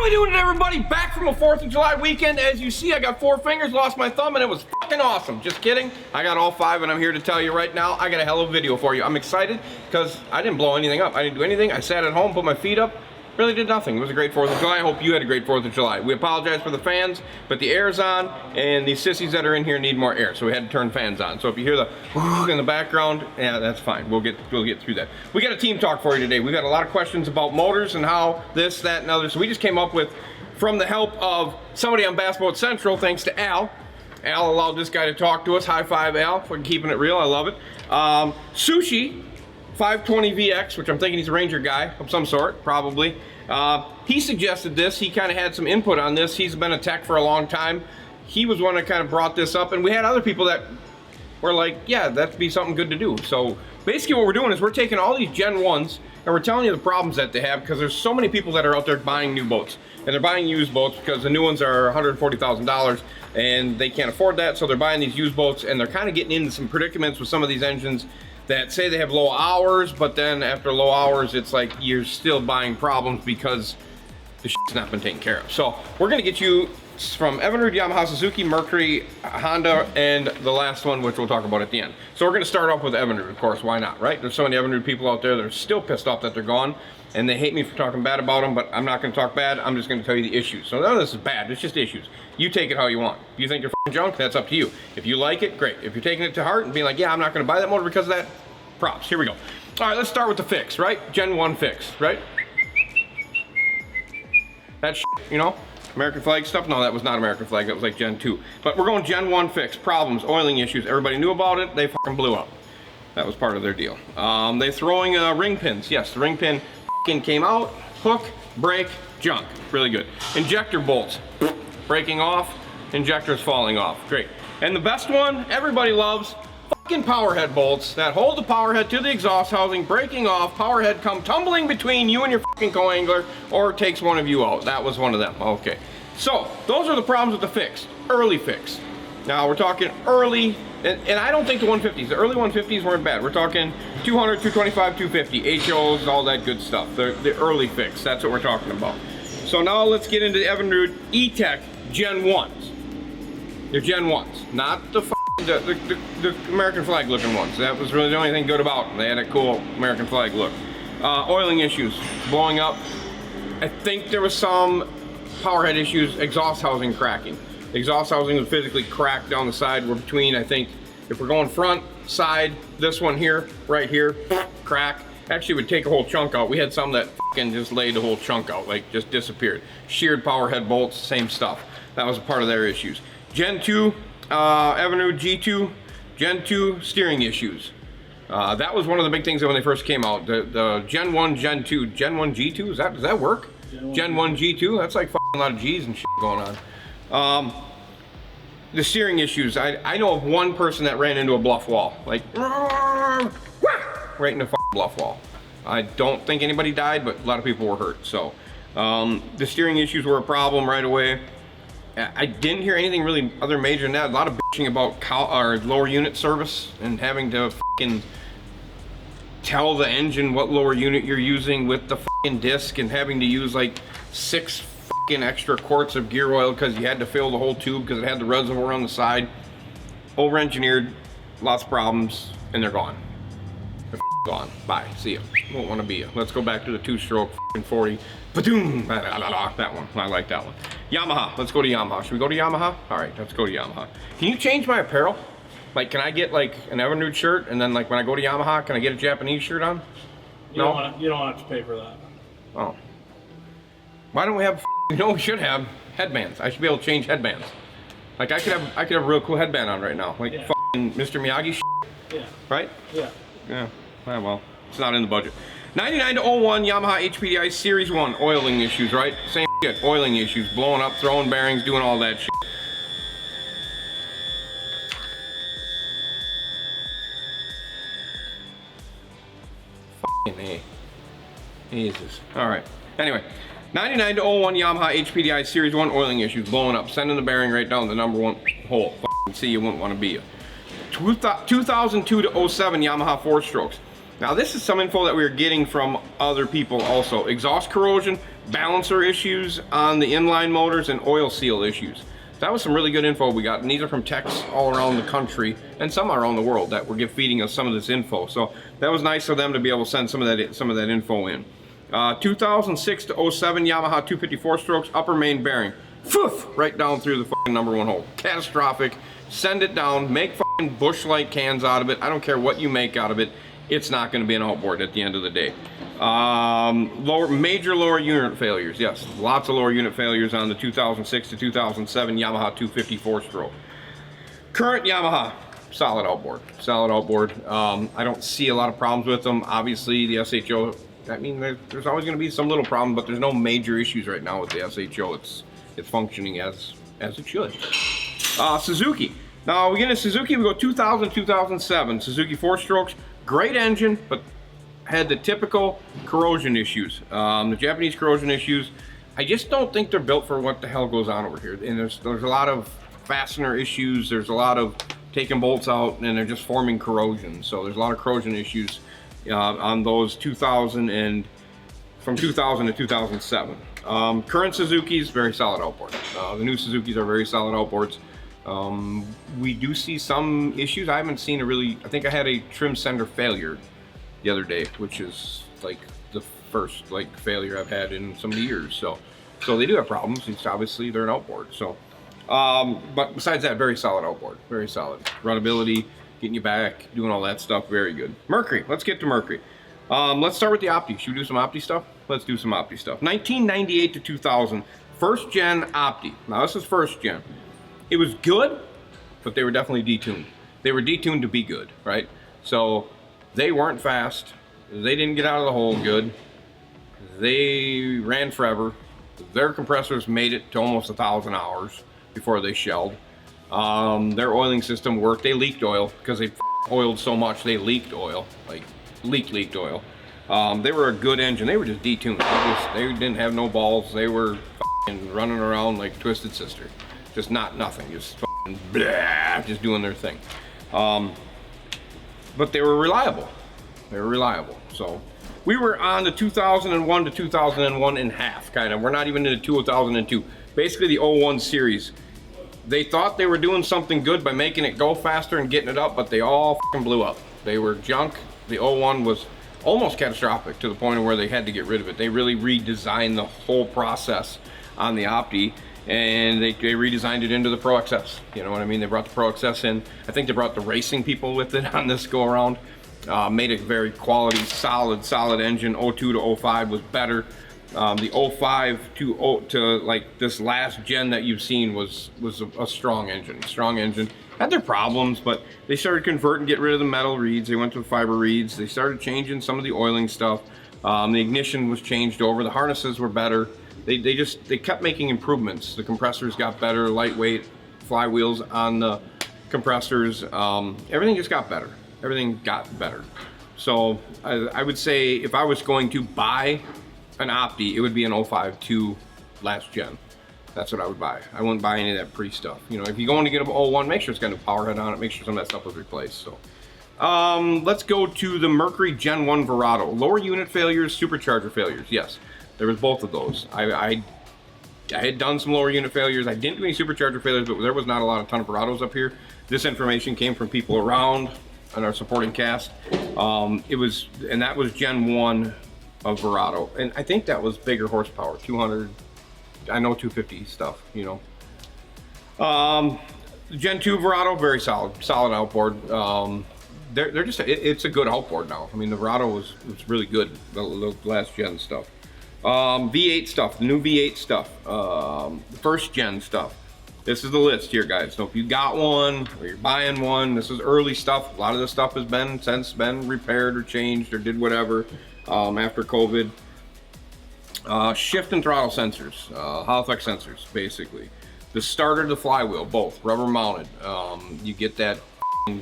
How we doing, everybody? Back from a 4th of July weekend. As you see, I got 4 fingers, lost my thumb, and it was fucking awesome. Just kidding. I got all 5, and I'm here to tell you right now, I got a hell of a video for you. I'm excited because I didn't blow anything up. I didn't do anything. I sat at home, put my feet up, really did nothing. It was a great 4th of July. I hope you had a great 4th of July. We apologize for the fans, but the air's on, and these sissies that are in here need more air, so we had to turn fans on. So if you hear the in the background, yeah, that's fine. We'll get through that. We got a team talk for you today. We got a lot of questions about motors and how this, that, and other. So we just came up with, from the help of somebody on Bass Boat Central, thanks to Al. Al allowed this guy to talk to us. High five, Al, for keeping it real. I love it. Sushi 520VX, which I'm thinking he's a Ranger guy of some sort, probably. He suggested this. He kind of had some input on this. He's been a tech for a long time. He was one that kind of brought this up, and we had other people that were like, yeah, that'd be something good to do. So basically what we're doing is we're taking all these Gen 1s and we're telling you the problems that they have, because there's so many people that are out there buying new boats. And they're buying used boats because the new ones are $140,000 and they can't afford that, so they're buying these used boats, and they're kind of getting into some predicaments with some of these engines that say they have low hours, but then after low hours, it's like you're still buying problems because the shit's not been taken care of. So we're gonna get you from Evinrude, Yamaha, Suzuki, Mercury, Honda, and the last one, which we'll talk about at the end. So we're gonna start off with Evinrude, of course, why not, right? There's so many Evinrude people out there that are still pissed off that they're gone, and they hate me for talking bad about them, but I'm not gonna talk bad, I'm just gonna tell you the issues. So none of this is bad, it's just issues. You take it how you want. If you think you're f***ing junk, that's up to you. If you like it, great. If you're taking it to heart and being like, yeah, I'm not gonna buy that motor because of that, props, here we go. All right, let's start with the fix, right? Gen 1 fix, right? That shit, you know? American flag stuff? No, that was not American flag, that was like Gen 2. But we're going Gen 1 fix, problems, oiling issues. Everybody knew about it, they fucking blew up. That was part of their deal. They're throwing ring pins. Yes, the ring pin fucking came out, hook, brake, junk, really good. Injector bolts, breaking off, injectors falling off, great. And the best one, everybody loves, fucking power head bolts that hold the power head to the exhaust housing, breaking off, power head come tumbling between you and your fucking co-angler, or takes one of you out. That was one of them, okay. So, those are the problems with the fix, early fix. Now, we're talking early, and I don't think the 150s, the early 150s weren't bad. We're talking 200, 225, 250, HOs, all that good stuff. The early fix, that's what we're talking about. So now let's get into the Evinrude E-TEC Gen 1s. They're Gen 1s, not the the American flag looking ones. That was really the only thing good about them. They had a cool American flag look. Oiling issues, blowing up. I think there was some power head issues, exhaust housing cracking. The exhaust housing was physically cracked down the side. We're between, I think, if we're going front, side, this one here, right here, crack. Actually would take a whole chunk out. We had some that fucking just laid the whole chunk out, like just disappeared. Sheared power head bolts, same stuff. That was a part of their issues. Gen 2, Evinrude G2, Gen 2 steering issues. That was one of the big things when they first came out. The Gen 1, Gen 2, Gen 1 G2, does that work? Gen 1 G2, that's like a lot of G's and shit going on. The steering issues, I know of one person that ran into a bluff wall, like right in a bluff wall. I don't think anybody died, but a lot of people were hurt. So the steering issues were a problem right away. I didn't hear anything really other major than that. A lot of bitching about lower unit service and having to fucking tell the engine what lower unit you're using with the fucking disc, and having to use like 6 fucking extra quarts of gear oil because you had to fill the whole tube because it had the reservoir on the side. Over-engineered, lots of problems, and they're gone. They're gone. Bye. See ya. Won't want to be ya. Let's go back to the 2-stroke 40. Ba-doom. That one. I like that one. Yamaha. Let's go to Yamaha. Should we go to Yamaha? All right, let's go to Yamaha. Can you change my apparel? Like, can I get like an Evinrude shirt, and then like when I go to Yamaha, can I get a Japanese shirt on? You don't have to pay for that. Oh. Why don't we have? You know, we should have headbands. I should be able to change headbands. Like I could have a real cool headband on right now, like fucking Mr. Miyagi shit. Yeah. Right? Yeah. Yeah. Well, it's not in the budget. 99 to 01 Yamaha HPDI Series 1 oiling issues, right? Same shit. Oiling issues, blowing up, throwing bearings, doing all that shit. Fucking A. Jesus. All right. Anyway. 99 to 01 Yamaha HPDI Series 1 oiling issues, blowing up, sending the bearing right down the #1 hole. See, you wouldn't want to be you. 2002 to 07 Yamaha 4-strokes. Now this is some info that we were getting from other people also. Exhaust corrosion, balancer issues on the inline motors, and oil seal issues. That was some really good info we got, and these are from techs all around the country and some around the world that were feeding us some of this info. So that was nice of them to be able to send some of that info in. 2006 to 07 Yamaha 254 strokes, upper main bearing, right down through the fucking #1 hole. Catastrophic. Send it down. Make fucking Busch Light cans out of it. I don't care what you make out of it. It's not going to be an outboard at the end of the day. Major lower unit failures. Yes, lots of lower unit failures on the 2006 to 2007 Yamaha 254 stroke. Current Yamaha, solid outboard. Solid outboard. I don't see a lot of problems with them. Obviously, the SHO, I mean, there's always going to be some little problem, but there's no major issues right now with the SHO. It's functioning as it should. Suzuki. Now we get into Suzuki, we go 2000 to 2007. Suzuki 4-strokes, great engine, but had the typical corrosion issues. The Japanese corrosion issues, I just don't think they're built for what the hell goes on over here. And there's a lot of fastener issues, there's a lot of taking bolts out, and they're just forming corrosion. So there's a lot of corrosion issues on those from 2000 to 2007. Current Suzuki's, very solid outboard. The new Suzuki's are very solid outboards. We do see some issues. I haven't seen I think I had a trim sender failure the other day, which is like the first failure I've had in so many years. So they do have problems. It's obviously they're an outboard. So, but besides that, very solid outboard, very solid. Runnability, getting you back, doing all that stuff, very good. Mercury, let's get to Mercury. Let's start with the Opti. Should we do some Opti stuff? Let's do some Opti stuff. 1998 to 2000, first gen Opti. Now this is first gen. It was good, but they were definitely detuned. They were detuned to be good, right? So they weren't fast. They didn't get out of the hole good. They ran forever. Their compressors made it to almost 1,000 hours before they shelled. Their oiling system worked. They leaked oil because they oiled so much. They leaked oil, like leaked oil. They were a good engine. They were just detuned. They didn't have no balls. They were running around like Twisted Sister. Just nothing, just blah, just doing their thing. But they were reliable. So we were on the 2001 to 2001 in half, kind of. We're not even into 2002. Basically the 01 series. They thought they were doing something good by making it go faster and getting it up, but they all blew up. They were junk. The 01 was almost catastrophic to the point of where they had to get rid of it. They really redesigned the whole process on the Opti. And they redesigned it into the Pro XS. You know what I mean? They brought the Pro XS in. I think they brought the racing people with it on this go around. Made it very quality, solid engine. 02 to 05 was better. The 05 to like this last gen that you've seen was a strong engine. Had their problems, but they started converting, get rid of the metal reeds. They went to the fiber reeds. They started changing some of the oiling stuff. The ignition was changed over. The harnesses were better. They kept making improvements. The compressors got better, lightweight flywheels on the compressors. Everything just got better. Everything got better. So I would say if I was going to buy an Opti, it would be an 05 to last gen. That's what I would buy. I wouldn't buy any of that pre-stuff. You know, if you're going to get an 01, make sure it's got a power head on it. Make sure some of that stuff was replaced. So let's go to the Mercury Gen 1 Verado. Lower unit failures, supercharger failures. Yes. There was both of those. I had done some lower unit failures. I didn't do any supercharger failures, but there was not a ton of Verados up here. This information came from people around on our supporting cast. And that was Gen 1 of Verado. And I think that was bigger horsepower, 200, I know 250 stuff, you know. Gen 2 Verado, very solid outboard. They're just, it's a good outboard now. I mean, the Verado was really good, the last gen stuff. V8 stuff, the new V8 stuff, the first gen stuff. This is the list here, guys. So if you got one or you're buying one, this is early stuff. A lot of this stuff has since been repaired or changed or did whatever after COVID. Shift and throttle sensors, Hall effect sensors, basically. The starter, the flywheel, both rubber mounted. You get that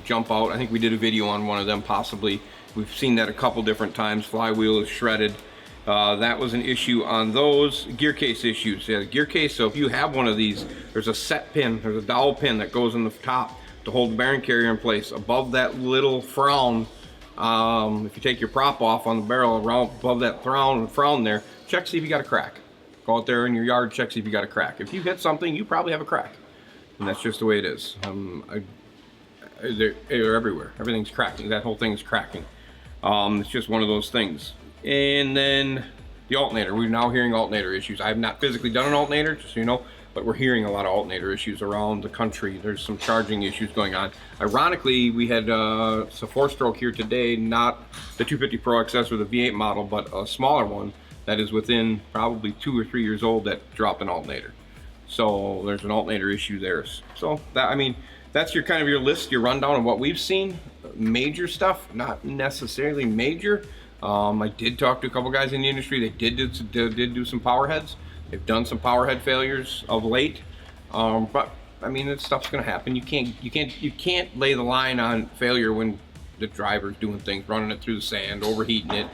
jump out. I think we did a video on one of them possibly. We've seen that a couple different times. Flywheel is shredded. That was an issue on those. Gear case issues. Yeah, the gear case, so if you have one of these, there's a set pin, there's a dowel pin that goes in the top to hold the bearing carrier in place. Above that little frown, if you take your prop off on the barrel, around above that frown there, check to see if you got a crack. Go out there in your yard, check, see if you got a crack. If you hit something, you probably have a crack. And that's just the way it is. They're everywhere. Everything's cracking. That whole thing's cracking. It's just one of those things. And then the alternator. We're now hearing alternator issues. I have not physically done an alternator, just so you know, but we're hearing a lot of alternator issues around the country. There's some charging issues going on. Ironically, we had a 4-stroke here today, not the 250 Pro XS or the V8 model, but a smaller one that is within probably 2 or 3 years old that dropped an alternator. So there's an alternator issue there. So that, I mean, that's your kind of your list, your rundown of what we've seen. Major stuff, not necessarily major. I did talk to a couple guys in the industry. They did do some power heads. They've done some power head failures of late. But I mean, that stuff's gonna happen. You can't lay the line on failure when the driver's doing things, running it through the sand, overheating it,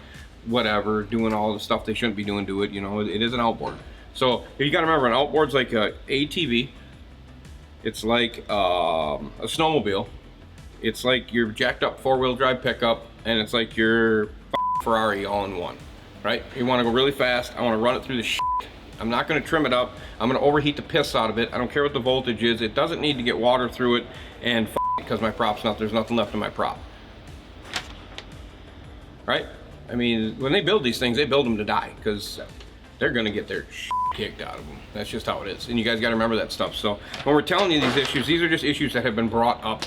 whatever, doing all the stuff they shouldn't be doing to it. You know, it is an outboard. So you got to remember, an outboard's like a ATV. It's like a snowmobile. It's like your jacked up 4-wheel drive pickup, and it's like your Ferrari all in one, right? You want to go really fast. I want to run it through the shit. I'm not going to trim it up. I'm going to overheat the piss out of it. I don't care what the voltage is. It doesn't need to get water through it, and because my prop's not, there's nothing left in my prop, right? I mean, when they build these things, they build them to die, because they're going to get their shit kicked out of them. That's just how it is, and you guys got to remember that stuff. So when we're telling you these issues, these are just issues that have been brought up,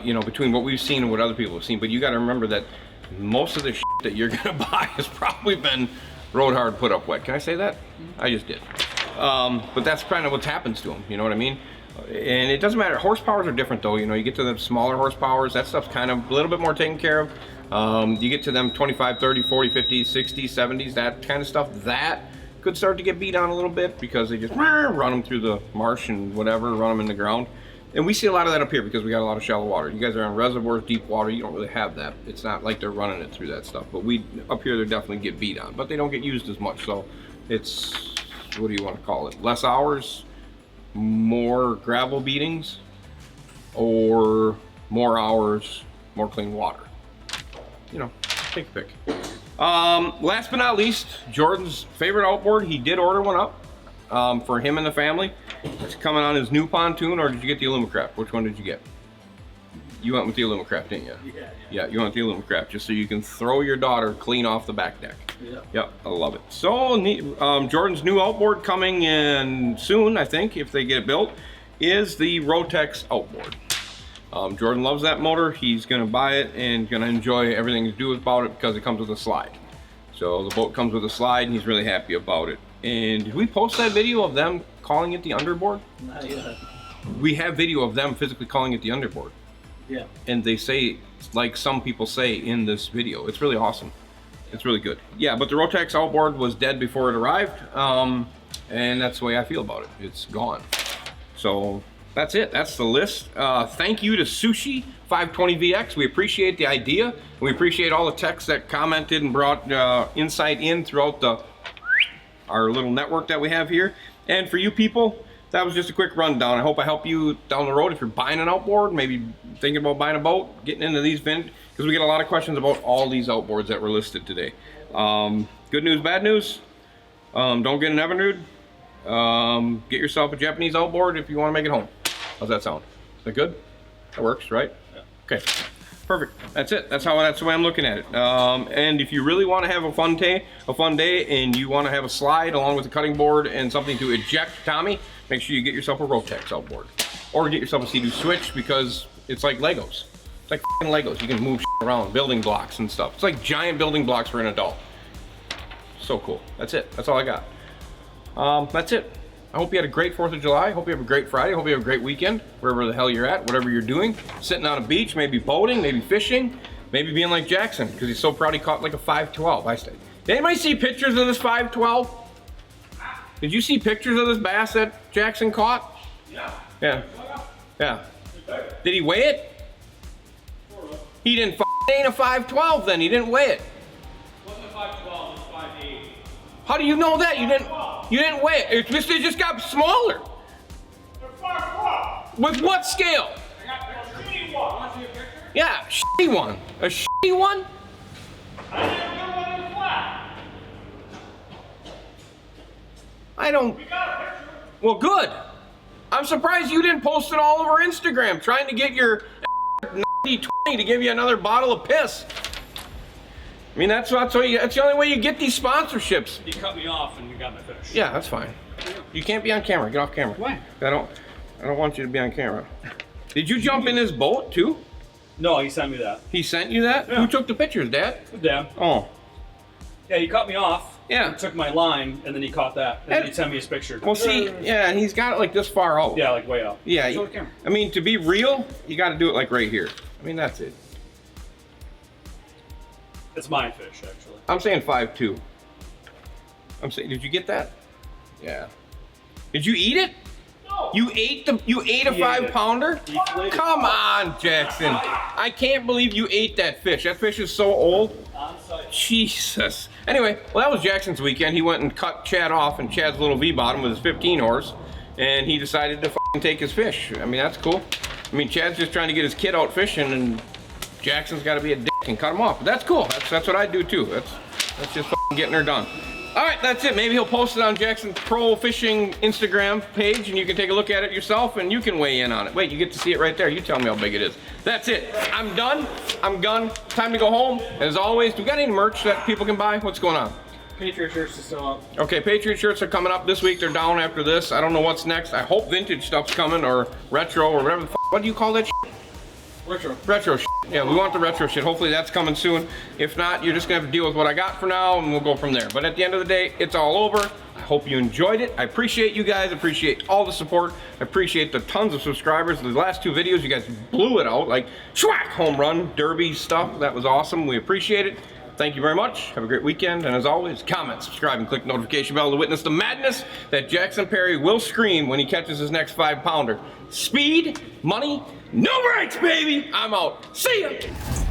you know, between what we've seen and what other people have seen. But you got to remember that most of the shit that you're going to buy has probably been rode hard, put up wet. Can I say that? I just did. But that's kind of what happens to them. You know what I mean? And it doesn't matter. Horsepowers are different, though. You know, you get to the smaller horsepowers, that stuff's kind of a little bit more taken care of. You get to them 25, 30, 40, 50, 60, 70s, that kind of stuff. That could start to get beat on a little bit because they just run them through the marsh and whatever, run them in the ground. And we see a lot of that up here because we got a lot of shallow water. You guys are on reservoirs, deep water, you don't really have that. It's not like they're running it through that stuff. But we, up here, they definitely get beat on. But they don't get used as much, so it's, what do you want to call it? Less hours, more gravel beatings, or more hours, more clean water. You know, take a pick. Last but not least, Jordan's favorite outboard. He did order one up for him and the family. It's coming on his new pontoon, or did you get the Alumacraft? Which one did you get? You went with the Alumacraft, didn't you? Yeah, you went with the Alumacraft, just so you can throw your daughter clean off the back deck. Yep, I love it. So, Jordan's new outboard coming in soon, I think, if they get it built, is the Rotax outboard. Jordan loves that motor. He's gonna buy it and gonna enjoy everything to do about it because it comes with a slide. So the boat comes with a slide and he's really happy about it. And did we post that video of them calling it the underboard? Not yet. We have video of them physically calling it the underboard. Yeah. And they say, like some people say in this video, it's really awesome. It's really good. Yeah, but the Rotax outboard was dead before it arrived. And that's the way I feel about it. It's gone. So that's it. That's the list. Thank you to Sushi 520VX. We appreciate the idea. We appreciate all the techs that commented and brought insight in throughout our little network that we have here. And for you people, that was just a quick rundown. I hope I help you down the road if you're buying an outboard, maybe thinking about buying a boat, getting into these vintage, because we get a lot of questions about all these outboards that were listed today. Good news, bad news. Don't get an Evinrude. Get yourself a Japanese outboard if you want to make it home. How's that sound? Is that good? That works, right? Yeah. Okay, perfect. That's it. That's the way I'm looking at it. And if you really want to have a fun day, and you want to have a slide along with a cutting board and something to eject Tommy, make sure you get yourself a Rotax outboard, or get yourself a Sea-Doo switch, because it's like Legos. It's like f***ing Legos. You can move around, building blocks and stuff. It's like giant building blocks for an adult. So cool. That's it. That's all I got. That's it. I hope you had a great 4th of July. I hope you have a great Friday. I hope you have a great weekend, wherever the hell you're at, whatever you're doing. Sitting on a beach, maybe boating, maybe fishing, maybe being like Jackson, because he's so proud he caught like a 512. Did anybody see pictures of this 512? Did you see pictures of this bass that Jackson caught? Yeah. Did he weigh it? He didn't ain't a 512 then. He didn't weigh it. It wasn't a 512, it was 5.8. How do you know that? You didn't weigh it. It just got smaller. With what scale? I got a shitty one. Want to see a picture? Yeah, shitty one. A shitty one? I didn't get one in flat. I don't. We got a picture. Well, good. I'm surprised you didn't post it all over Instagram, trying to get your 90-20 to give you another bottle of piss. I mean, that's the only way you get these sponsorships. You cut me off and you got my fish. Yeah, that's fine. You can't be on camera. Get off camera. Why? I don't want you to be on camera. Did you jump in his boat too? No, he sent me that. He sent you that? Yeah. Who took the pictures, Dad? Dad. Oh. Yeah, he cut me off. Yeah. He took my line and then he caught that. And then he sent me his picture. Well, see, yeah, and he's got it like this far out. Yeah, like way out. Yeah. Show the camera. I mean, to be real, you got to do it like right here. I mean, that's it. It's my fish, actually. I'm saying 5'2". I'm saying, did you get that? Yeah. Did you eat it? No. You ate a He ate 5-pounder? He filleted Come on, Jackson. I can't believe you ate that fish. That fish is so old. on site. Jesus. Anyway, well, that was Jackson's weekend. He went and cut Chad off in Chad's little V-bottom with his 15 oars, and he decided to f***ing take his fish. I mean, that's cool. I mean, Chad's just trying to get his kid out fishing, and Jackson's got to be a dick and cut him off. But that's cool. That's what I do too. That's just f***ing getting her done. All right, that's it. Maybe he'll post it on Jackson's Pro Fishing Instagram page, and you can take a look at it yourself, and you can weigh in on it. Wait, you get to see it right there. You tell me how big it is. That's it. I'm done. I'm done. Time to go home. As always, do we got any merch that people can buy? What's going on? Patriot shirts is still up. Okay, Patriot shirts are coming up this week. They're down after this. I don't know what's next. I hope vintage stuff's coming, or retro, or whatever the f***. What do you call that shit? Retro. Retro shit. Yeah, we want the retro shit. Hopefully that's coming soon. If not, you're just gonna have to deal with what I got for now, and we'll go from there. But at the end of the day, it's all over. I hope you enjoyed it. I appreciate you guys. I appreciate all the support. I appreciate the tons of subscribers. The last 2 videos, you guys blew it out. Like, schwack, home run, derby stuff. That was awesome. We appreciate it. Thank you very much. Have a great weekend. And as always, comment, subscribe, and click the notification bell to witness the madness that Jackson Perry will scream when he catches his next 5-pounder. Speed, money, no brakes, baby. I'm out. See ya.